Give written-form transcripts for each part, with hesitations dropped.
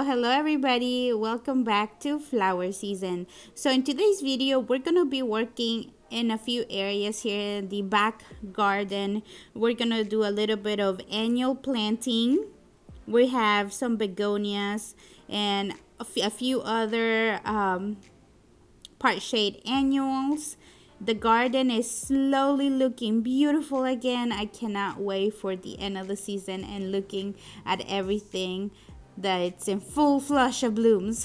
Hello everybody. Welcome back to flower season. So in today's video, we're going to be working in a few areas here in the back garden. We're going to do a little bit of annual planting. We have some begonias and a few other part shade annuals. The garden is slowly looking beautiful again. I cannot wait for the end of the season and looking at everything that it's in full flush of blooms.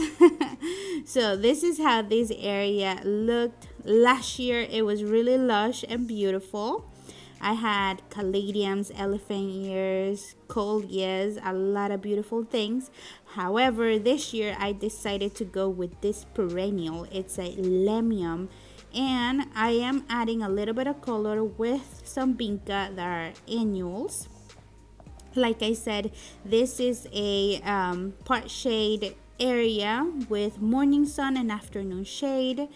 So this is how this area looked last year. It was really lush and beautiful. I had caladiums, elephant ears, coleus, a lot of beautiful things. However, this year I decided to go with this perennial. It's a Lamium, and I am adding a little bit of color with some Binka that are annuals. Like I said, this is a part shade area with morning sun and afternoon shade.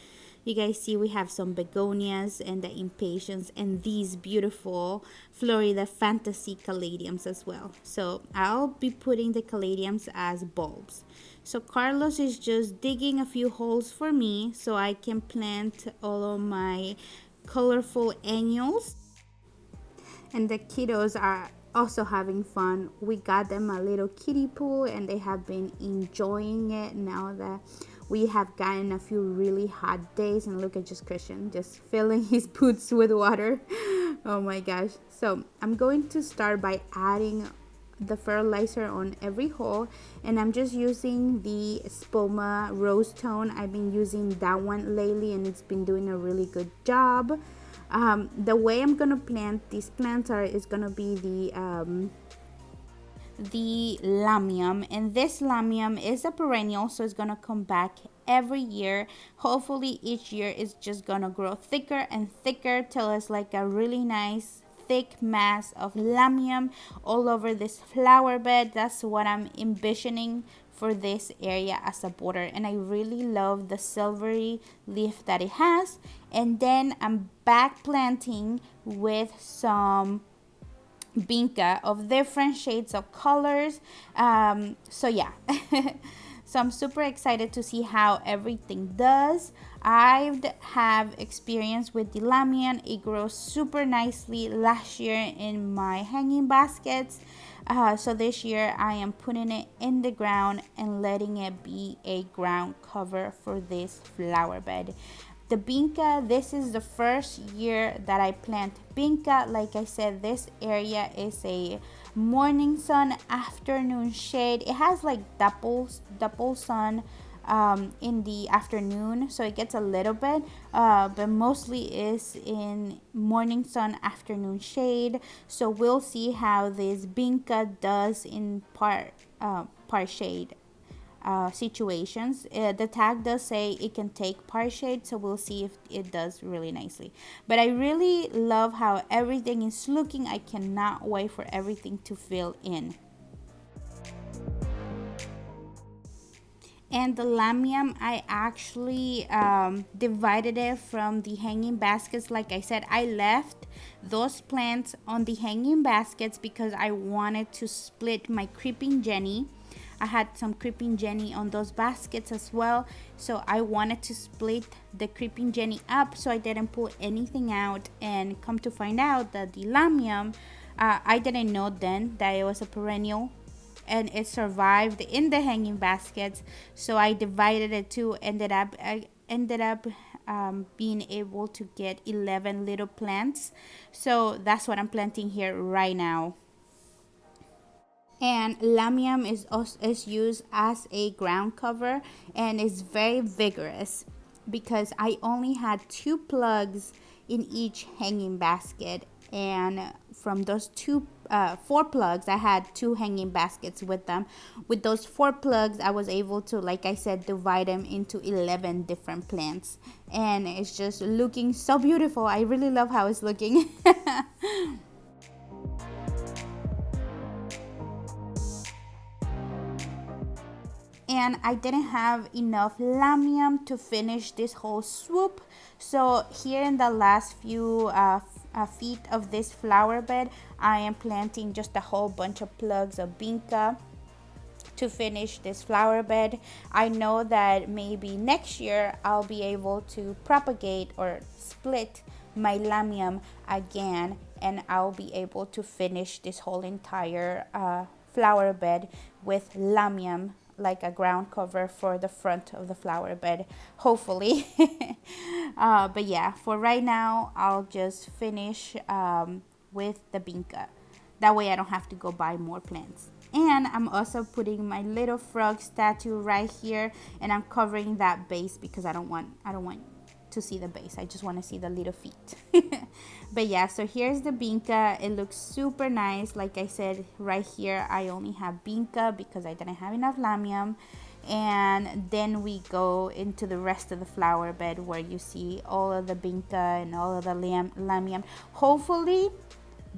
You guys see we have some begonias and the impatiens and these beautiful Florida fantasy caladiums as well. So I'll be putting the caladiums as bulbs. So Carlos is just digging a few holes for me so I can plant all of my colorful annuals. And the kiddos are also having fun. We got them a little kiddie pool and they have been enjoying it now that we have gotten a few really hot days. And look at just Christian just filling his boots with water. Oh my gosh. So I'm going to start by adding the fertilizer on every hole, and I'm just using the Spoma Rose Tone. I've been using that one lately and it's been doing a really good job. The way I'm gonna plant these plants is gonna be the Lamium, and this Lamium is a perennial, so it's gonna come back every year. Hopefully each year it's just gonna grow thicker and thicker till it's like a really nice thick mass of Lamium all over this flower bed. That's what I'm envisioning for this area as a border, and I really love the silvery leaf that it has. And then I'm back planting with some Binka of different shades of colors. So yeah. So I'm super excited to see how everything does. I have experience with the Lamium. It grows super nicely last year in my hanging baskets. So this year I am putting it in the ground and letting it be a ground cover for this flower bed. The Binka, this is the first year that I plant Binka. Like I said, this area is a morning sun, afternoon shade. It has like double sun in the afternoon, so it gets a little bit, but mostly is in morning sun, afternoon shade. So we'll see how this Binka does in part shade situations. The tag does say it can take part shade, so we'll see if it does really nicely. But I really love how everything is looking. I cannot wait for everything to fill in. And the Lamium, I actually divided it from the hanging baskets. Like I said, I left those plants on the hanging baskets because I wanted to split my creeping Jenny. I had some creeping Jenny on those baskets as well, so I wanted to split the creeping Jenny up so I didn't pull anything out. And come to find out that the Lamium, I didn't know then that it was a perennial and it survived in the hanging baskets, so I divided it too. I ended up being able to get 11 little plants, so that's what I'm planting here right now. And Lamium is used as a ground cover, and it's very vigorous because I only had 2 plugs in each hanging basket, and from those 4 plugs, I had 2 hanging baskets with them. With those 4 plugs, I was able to, like I said, divide them into 11 different plants, and it's just looking so beautiful. I really love how it's looking. And I didn't have enough Lamium to finish this whole swoop, so here in the last few feet of this flower bed, I am planting just a whole bunch of plugs of Binka to finish this flower bed. I know that maybe next year I'll be able to propagate or split my Lamium again, and I'll be able to finish this whole entire flower bed with Lamium, like a ground cover for the front of the flower bed, hopefully. But yeah, for right now I'll just finish with the Binka. That way I don't have to go buy more plants. And I'm also putting my little frog statue right here, and I'm covering that base because I don't want to see the base. I just want to see the little feet. But yeah, so here's the Binka. It looks super nice. Like I said, right here I only have Binka because I didn't have enough Lamium. And then we go into the rest of the flower bed where you see all of the Binka and all of the Lamium. Hopefully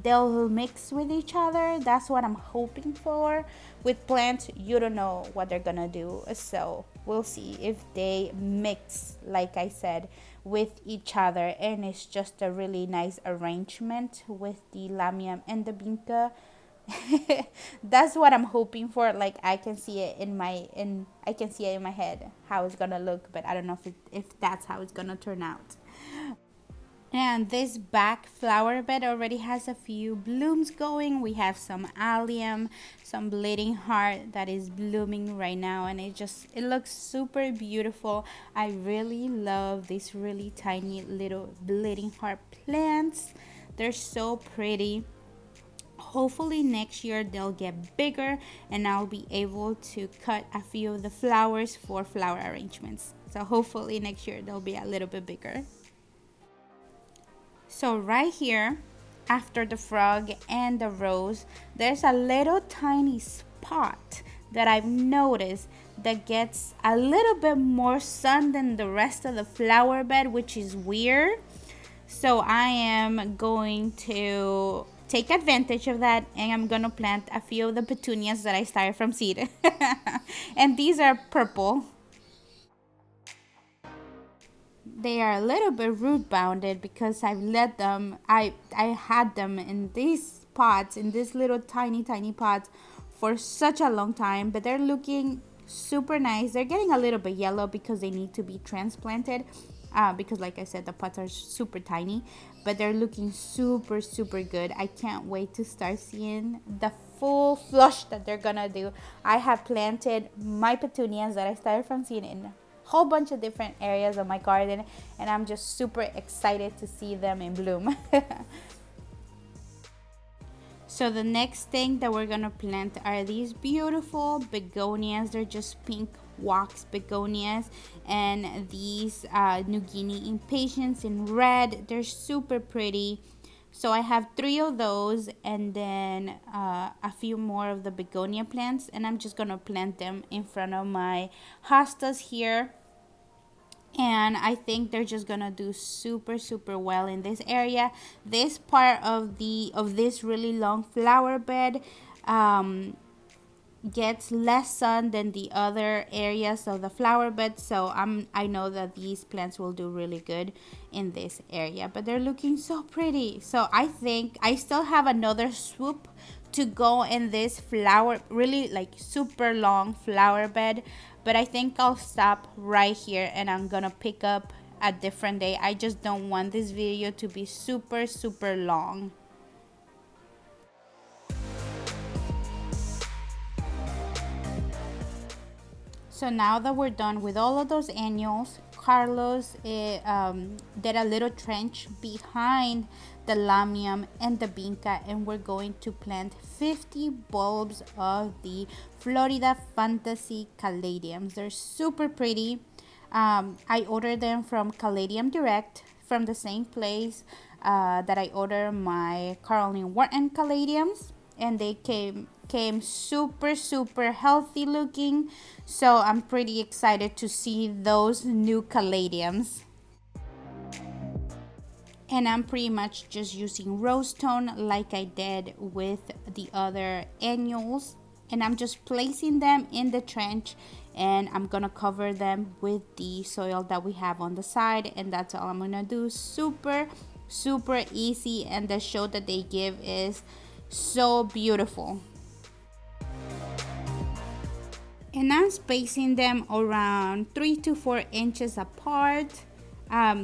they'll mix with each other. That's what I'm hoping for. With plants, you don't know what they're gonna do, so we'll see if they mix, like I said, with each other, and it's just a really nice arrangement with the Lamium and the Binka. That's what I'm hoping for. Like I can see it in my head how it's gonna look, but I don't know if that's how it's gonna turn out. And this back flower bed already has a few blooms going. We have some allium, some bleeding heart that is blooming right now, and it looks super beautiful. I really love these really tiny little bleeding heart plants. They're so pretty. Hopefully next year they'll get bigger and I'll be able to cut a few of the flowers for flower arrangements. So hopefully next year they'll be a little bit bigger. So right here, after the frog and the rose, there's a little tiny spot that I've noticed that gets a little bit more sun than the rest of the flower bed, which is weird. So I am going to take advantage of that, and I'm gonna plant a few of the petunias that I started from seed. And these are purple. They are a little bit root bounded because I've let them, I had them in these pots, in these little tiny pots for such a long time, but they're looking super nice. They're getting a little bit yellow because they need to be transplanted, because like I said, the pots are super tiny, but they're looking super good. I can't wait to start seeing the full flush that they're gonna do. I have planted my petunias that I started from seed in whole bunch of different areas of my garden, and I'm just super excited to see them in bloom. So the next thing that we're gonna plant are these beautiful begonias. They're just pink wax begonias, and these New Guinea impatiens in red. They're super pretty. So I have 3 of those, and then a few more of the begonia plants, and I'm just gonna plant them in front of my hostas here. And I think they're just gonna do super well in this area. This part of this really long flower bed gets less sun than the other areas of the flower bed, so I know that these plants will do really good in this area, but they're looking so pretty. So I think I still have another swoop to go in this flower, really like super long flower bed, but I think I'll stop right here and I'm gonna pick up a different day. I just don't want this video to be super long. So now that we're done with all of those annuals, Carlos did a little trench behind the Lamium and the Binka, and we're going to plant 50 bulbs of the Florida Fantasy Caladiums. They're super pretty. I ordered them from Caladium Direct, from the same place that I ordered my Caroline Wharton Caladiums, and they came super healthy looking, so I'm pretty excited to see those new Caladiums. And I'm pretty much just using rose tone like I did with the other annuals, and I'm just placing them in the trench, and I'm gonna cover them with the soil that we have on the side, and that's all I'm gonna do. Super easy, and the show that they give is so beautiful. And I'm spacing them around 3 to 4 inches apart.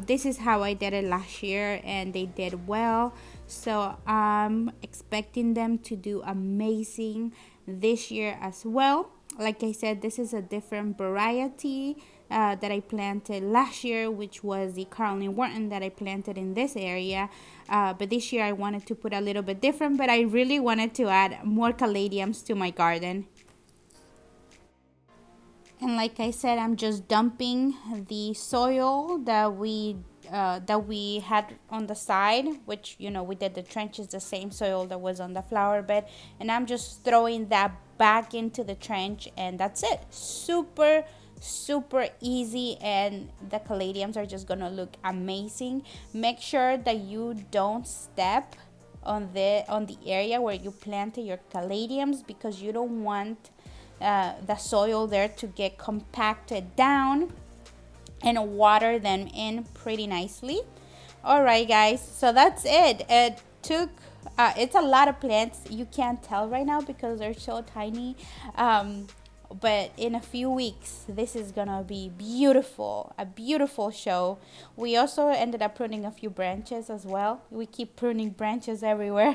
This is how I did it last year and they did well. So I'm expecting them to do amazing this year as well. Like I said, this is a different variety that I planted last year, which was the Caroline Wharton that I planted in this area. But this year I wanted to put a little bit different, but I really wanted to add more caladiums to my garden. And like I said, I'm just dumping the soil that we had on the side, which we did the trenches, the same soil that was on the flower bed, and I'm just throwing that back into the trench, and that's it. Super easy, and the caladiums are just gonna look amazing. Make sure that you don't step on the area where you planted your caladiums, because you don't want the soil there to get compacted down, and water them in pretty nicely. All right, guys, so that's it. It's a lot of plants. You can't tell right now because they're so tiny, but in a few weeks this is gonna be beautiful, a beautiful show. We also ended up pruning a few branches as well. We keep pruning branches everywhere.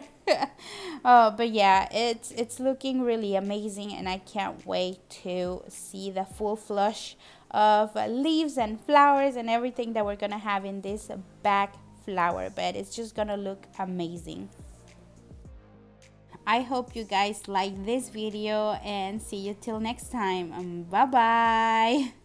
But yeah, it's looking really amazing, and I can't wait to see the full flush of leaves and flowers and everything that we're gonna have in this back flower bed. It's just gonna look amazing. I hope you guys like this video, and see you till next time. Bye bye.